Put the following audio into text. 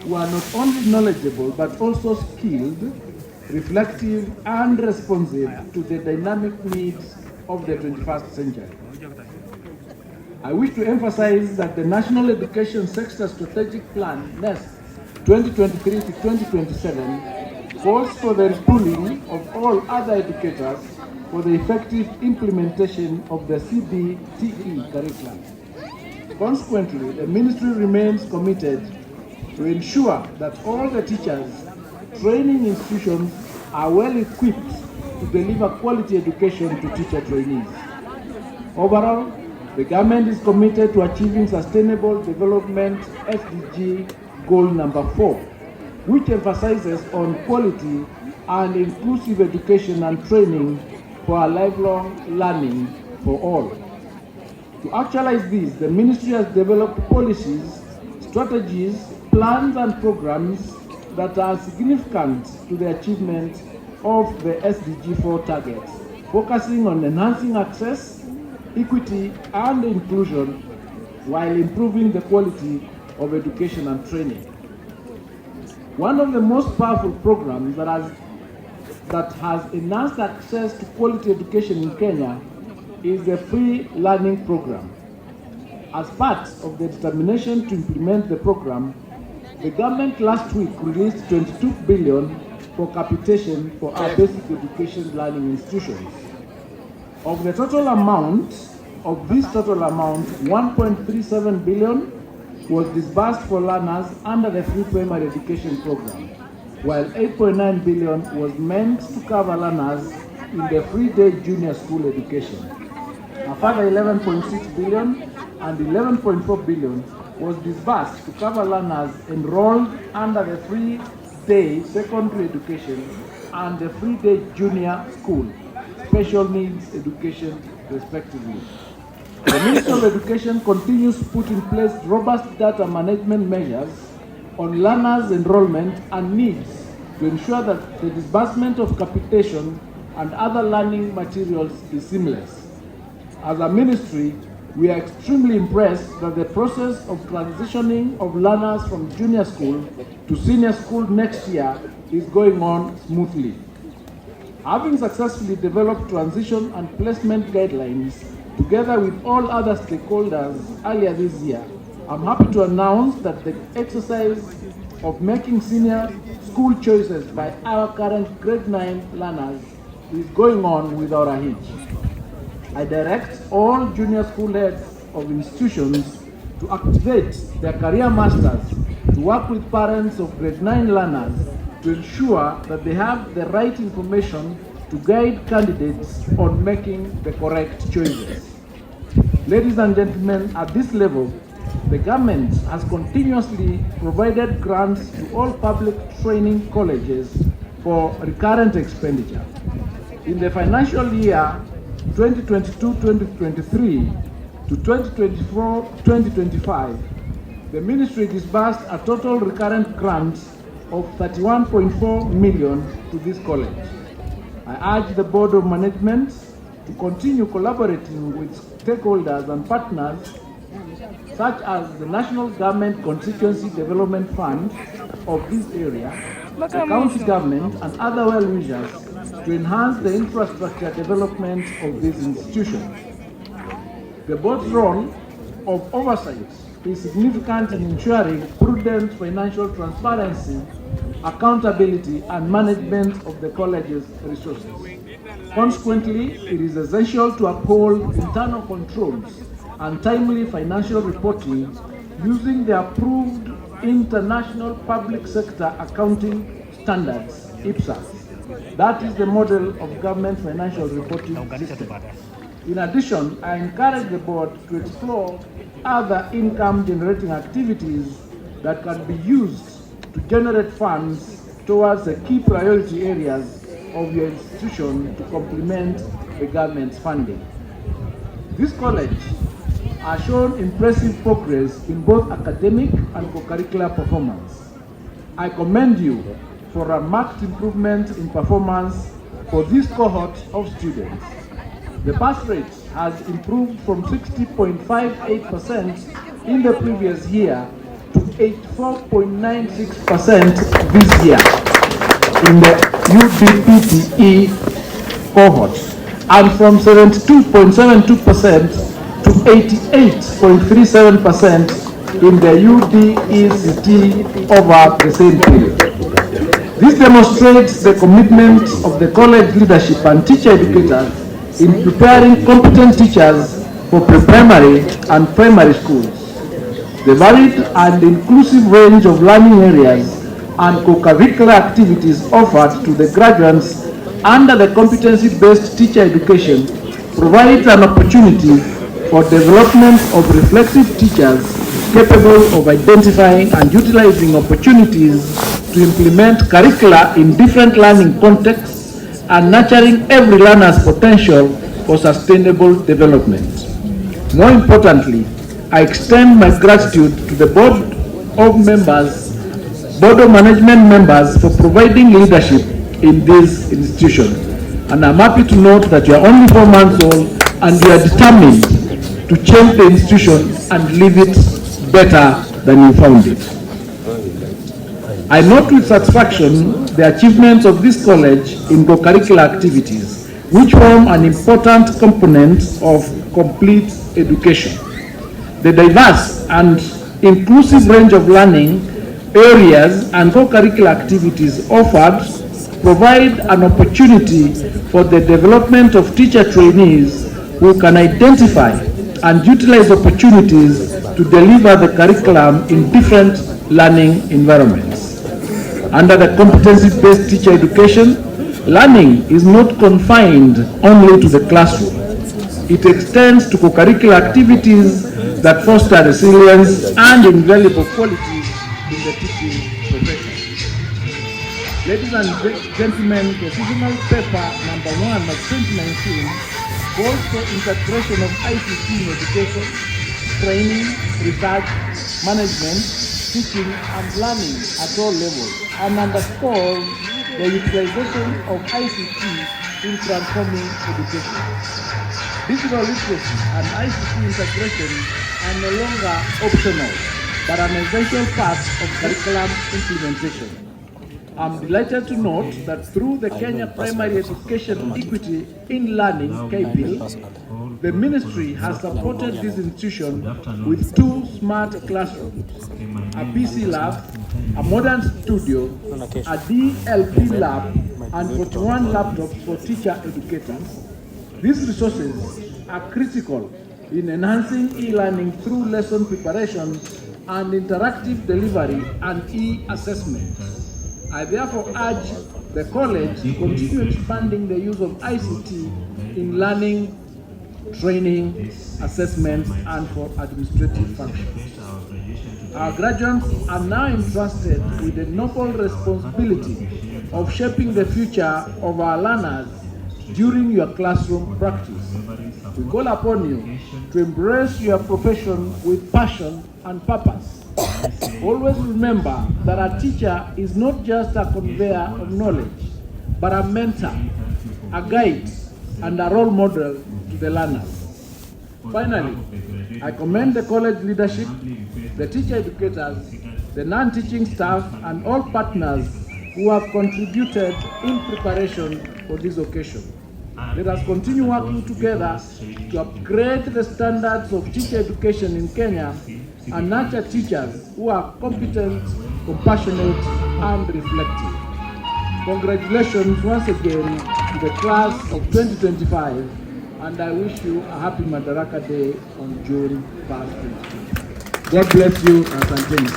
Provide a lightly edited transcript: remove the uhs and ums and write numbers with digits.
who are not only knowledgeable but also skilled, reflective, and responsive to the dynamic needs of the 21st century. I wish to emphasize that the National Education Sector Strategic Plan, NEST, 2023 to 2027, calls for the retooling of all other educators for the effective implementation of the CBTE curriculum. Consequently, the Ministry remains committed to ensure that all the teachers, training institutions are well equipped to deliver quality education to teacher trainees. Overall, the government is committed to achieving Sustainable Development SDG Goal number 4, which emphasizes on quality and inclusive education and training for a lifelong learning for all. To actualize this, the Ministry has developed policies, strategies, plans and programs that are significant to the achievement of the SDG 4 targets, focusing on enhancing access, equity and inclusion while improving the quality of education and training. One of the most powerful programs that has enhanced access to quality education in Kenya is the Free Learning Program. As part of the determination to implement the program, the government last week released 22 billion for capitation for our basic education learning institutions. Of the total amount, 1.37 billion was disbursed for learners under the free primary education program, while 8.9 billion was meant to cover learners in the free day junior school education. A further 11.6 billion and 11.4 billion was disbursed to cover learners enrolled under the free day secondary education and the free day junior school special needs education, respectively. The Ministry of Education continues to put in place robust data management measures on learners' enrollment and needs to ensure that the disbursement of capitation and other learning materials is seamless. As a ministry, we are extremely impressed that the process of transitioning of learners from junior school to senior school next year is going on smoothly. Having successfully developed transition and placement guidelines together with all other stakeholders earlier this year, I'm happy to announce that the exercise of making senior school choices by our current grade 9 learners is going on without a hitch. I direct all junior school heads of institutions to activate their career masters to work with parents of grade 9 learners to ensure that they have the right information to guide candidates on making the correct choices. Ladies and gentlemen, at this level, the government has continuously provided grants to all public training colleges for recurrent expenditure. In the financial year 2022-2023 to 2024-2025, the ministry disbursed a total recurrent grant of 31.4 million to this college. I urge the Board of Management to continue collaborating with stakeholders and partners such as the National Government Constituency Development Fund of this area, the county government and other well-wishers to enhance the infrastructure development of these institutions. The board's role of oversight is significant in ensuring prudent financial transparency, accountability, and management of the college's resources. Consequently, it is essential to uphold internal controls and timely financial reporting using the approved International Public Sector Accounting Standards, IPSAS. That is the model of government financial reporting system. In addition, I encourage the board to explore other income-generating activities that can be used to generate funds towards the key priority areas of your institution to complement the government's funding. This college has shown impressive progress in both academic and co-curricular performance. I commend you for a marked improvement in performance for this cohort of students. The pass rate has improved from 60.58% in the previous year to 84.96% this year in the UDPTE cohort, and from 72.72% to 88.37% in the UDECT over the same period. This demonstrates the commitment of the college leadership and teacher educators in preparing competent teachers for pre-primary and primary schools. The varied and inclusive range of learning areas and co-curricular activities offered to the graduates under the competency-based teacher education provides an opportunity for development of reflexive teachers capable of identifying and utilizing opportunities to implement curricula in different learning contexts and nurturing every learner's potential for sustainable development. More importantly, I extend my gratitude to the board of management members for providing leadership in this institution. And I'm happy to note that you are only 4 months old and you are determined to change the institution and leave it better than you found it. I note with satisfaction the achievements of this college in co-curricular activities, which form an important component of complete education. The diverse and inclusive range of learning areas and co-curricular activities offered provide an opportunity for the development of teacher trainees who can identify and utilize opportunities to deliver the curriculum in different learning environments. Under the competency-based teacher education, learning is not confined only to the classroom. It extends to co-curricular activities that foster resilience and invaluable qualities in the teaching profession. Ladies and gentlemen, the seasonal paper number 1 of 2019 calls for integration of ICT in education, training, research, management, teaching and learning at all levels, and underscores the utilization of ICT in transforming education. Digital literacy and ICT integration are no longer optional, but an essential part of curriculum implementation. I'm delighted to note that through the Kenya Primary Education Equity in Learning (KPIL), the ministry has supported this institution with 2 smart classrooms, a PC lab, a modern studio, a DLP lab, and 41 laptops for teacher educators. These resources are critical in enhancing e-learning through lesson preparation and interactive delivery and e-assessment. I therefore urge the college to continue expanding the use of ICT in learning, training, assessments, and for administrative functions. Our graduates are now entrusted with the noble responsibility of shaping the future of our learners during your classroom practice. We call upon you to embrace your profession with passion and purpose. Always remember that a teacher is not just a conveyor of knowledge, but a mentor, a guide, and a role model to the learners. Finally, I commend the college leadership, the teacher educators, the non-teaching staff, and all partners who have contributed in preparation for this occasion. Let us continue working together to upgrade the standards of teacher education in Kenya and nurture teachers who are competent, compassionate, and reflective. Congratulations once again to the class of 2025, and I wish you a happy Madaraka Day on June 1st. God bless you, and thank you.